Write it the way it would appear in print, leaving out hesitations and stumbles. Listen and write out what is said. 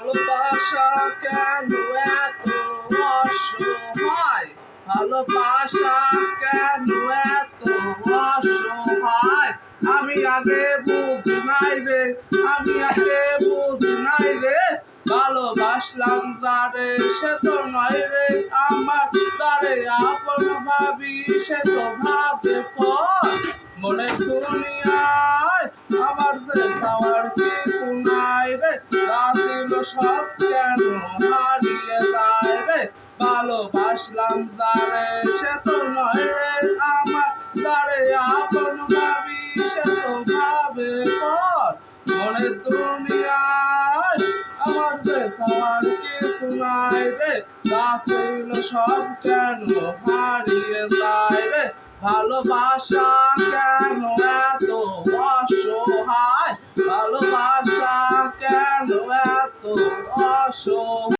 ভালোবাসা কেন এত অসহায়, ভালোবাসা কেন এত অসহায়। আমি আগে বুঝি নাই রে, আমি আগে বুঝি নাই রে, ভালোবাসলাম যারে সে তো নয় রে আমার, তারে আপন ভাবি সে তো ভাবে পর। মনে দুনিয়ায় আমার যে চাওয়ার কিছু নাই রে, তা ছিল সব কেন হারিয়ে যায় রে, ভালোবাসলাম যারে সে তো নয় রে আমার, তারে আপন ভাবি সে তো ভাবে পর। মনে দুনিয়ায় আমার যে চাওয়ার কিছু নাই রে, তা ছিল সব কেন হারিয়ে যায় রে, ভালোবাসা কেন এত অসহায়, ভালোবাসা কেন এত অসহায়।